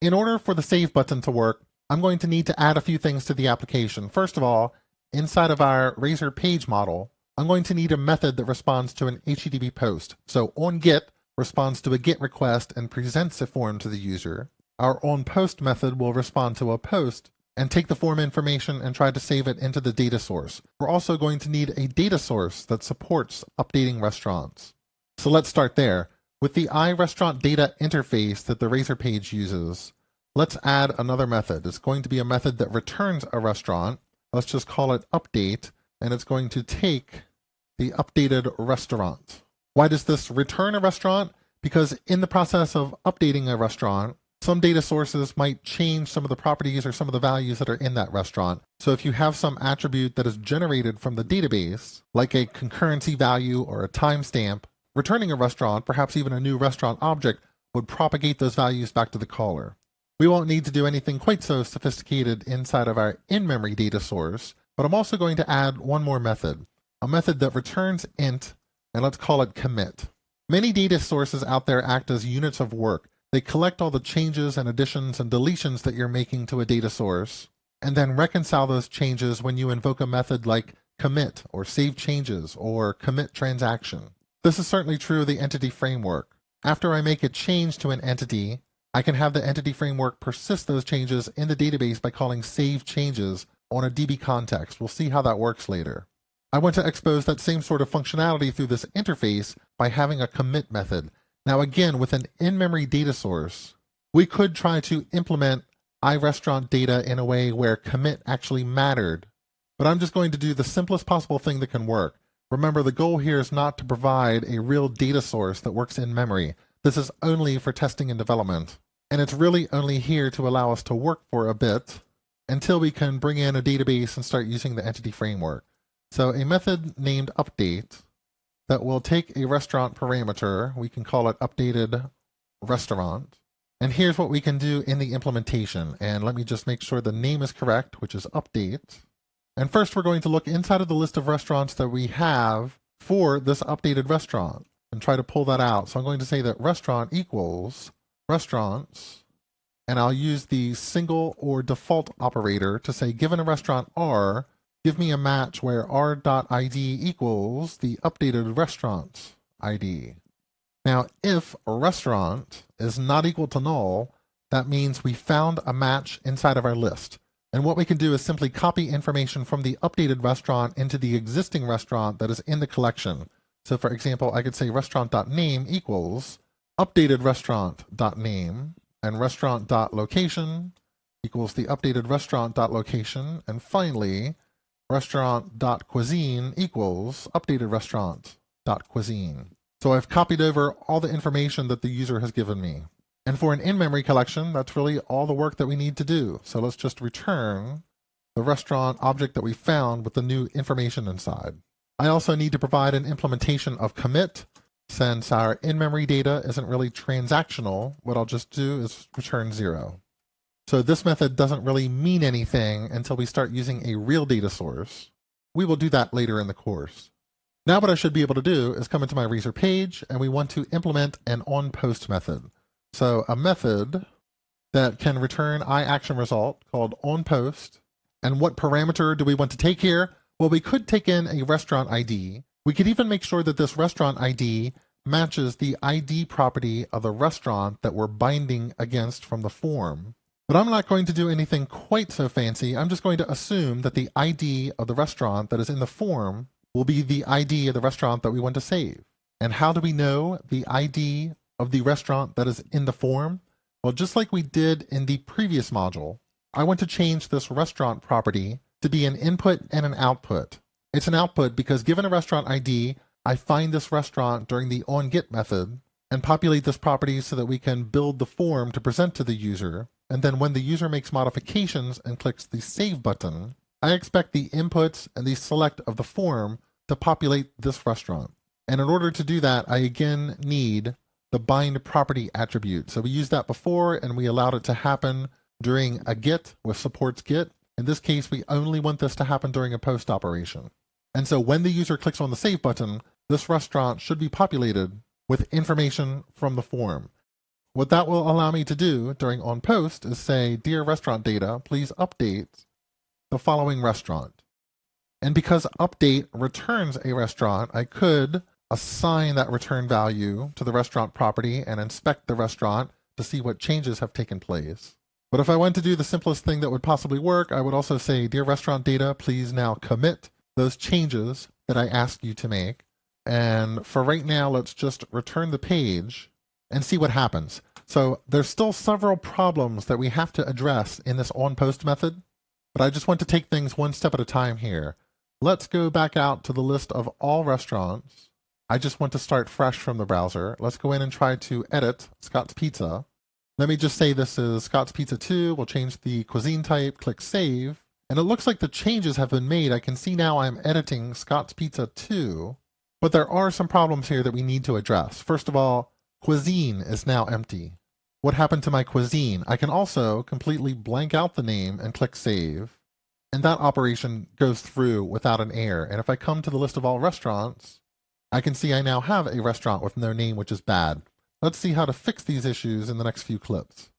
In order for the save button to work, I'm going to need to add a few things to the application. First of all, inside of our Razor page model, I'm going to need a method that responds to an HTTP post. So onGet responds to a GET request and presents a form to the user. Our onPost method will respond to a post and take the form information and try to save it into the data source. We're also going to need a data source that supports updating restaurants. So let's start there. With the iRestaurant data interface that the Razor page uses, let's add another method. It's going to be a method that returns a restaurant. Let's just call it update, and it's going to take the updated restaurant. Why does this return a restaurant? Because in the process of updating a restaurant, some data sources might change some of the properties or some of the values that are in that restaurant. So if you have some attribute that is generated from the database, like a concurrency value or a timestamp, returning a restaurant, perhaps even a new restaurant object, would propagate those values back to the caller. We won't need to do anything quite so sophisticated inside of our in-memory data source, but I'm also going to add one more method, a method that returns int, and let's call it commit. Many data sources out there act as units of work. They collect all the changes and additions and deletions that you're making to a data source, and then reconcile those changes when you invoke a method like commit or save changes or commit transaction. This is certainly true of the entity framework. After I make a change to an entity, I can have the entity framework persist those changes in the database by calling save changes on a DB context. We'll see how that works later. I want to expose that same sort of functionality through this interface by having a commit method. Now again, with an in-memory data source, we could try to implement iRestaurant data in a way where commit actually mattered, but I'm just going to do the simplest possible thing that can work. Remember, the goal here is not to provide a real data source that works in memory. This is only for testing and development, and it's really only here to allow us to work for a bit until we can bring in a database and start using the entity framework. So a method named update that will take a restaurant parameter, we can call it updated restaurant. And here's what we can do in the implementation. And let me just make sure the name is correct, which is update. And first we're going to look inside of the list of restaurants that we have for this updated restaurant and try to pull that out. So I'm going to say that restaurant equals restaurants, and I'll use the single or default operator to say, given a restaurant R, give me a match where r.id equals the updated restaurant ID. Now, if restaurant is not equal to null, that means we found a match inside of our list. And what we can do is simply copy information from the updated restaurant into the existing restaurant that is in the collection. So for example, I could say restaurant.name equals updated restaurant.name, and restaurant.location equals the updated restaurant.location, and finally, restaurant.cuisine equals updated restaurant.cuisine. So I've copied over all the information that the user has given me. And for an in-memory collection, that's really all the work that we need to do. So let's just return the restaurant object that we found with the new information inside. I also need to provide an implementation of commit. Since our in-memory data isn't really transactional, what I'll just do is return 0. So this method doesn't really mean anything until we start using a real data source. We will do that later in the course. Now what I should be able to do is come into my Razor page, and we want to implement an onPost method. So a method that can return iActionResult called onPost. And what parameter do we want to take here? Well, we could take in a restaurant ID. We could even make sure that this restaurant ID matches the ID property of the restaurant that we're binding against from the form. But I'm not going to do anything quite so fancy. I'm just going to assume that the ID of the restaurant that is in the form will be the ID of the restaurant that we want to save. And how do we know the ID of the restaurant that is in the form? Well, just like we did in the previous module, I want to change this restaurant property to be an input and an output. It's an output because given a restaurant ID, I find this restaurant during the onGet method and populate this property so that we can build the form to present to the user. And then when the user makes modifications and clicks the Save button, I expect the inputs and the select of the form to populate this restaurant. And in order to do that, I again need the bind property attribute. So we used that before, and we allowed it to happen during a get with supports get. In this case, we only want this to happen during a post operation. And so when the user clicks on the Save button, this restaurant should be populated with information from the form. What that will allow me to do during onPost is say, dear restaurant data, please update the following restaurant. And because update returns a restaurant, I could assign that return value to the restaurant property and inspect the restaurant to see what changes have taken place. But if I went to do the simplest thing that would possibly work, I would also say, dear restaurant data, please now commit those changes that I asked you to make. And for right now, let's just return the page and see what happens. So there's still several problems that we have to address in this onPost method, but I just want to take things one step at a time here. Let's go back out to the list of all restaurants. I just want to start fresh from the browser. Let's go in and try to edit Scott's Pizza. Let me just say this is Scott's Pizza 2. We'll change the cuisine type, click Save. And it looks like the changes have been made. I can see now I'm editing Scott's Pizza 2. But there are some problems here that we need to address. First of all, cuisine is now empty. What happened to my cuisine? I can also completely blank out the name and click Save. And that operation goes through without an error. And if I come to the list of all restaurants, I can see I now have a restaurant with no name, which is bad. Let's see how to fix these issues in the next few clips.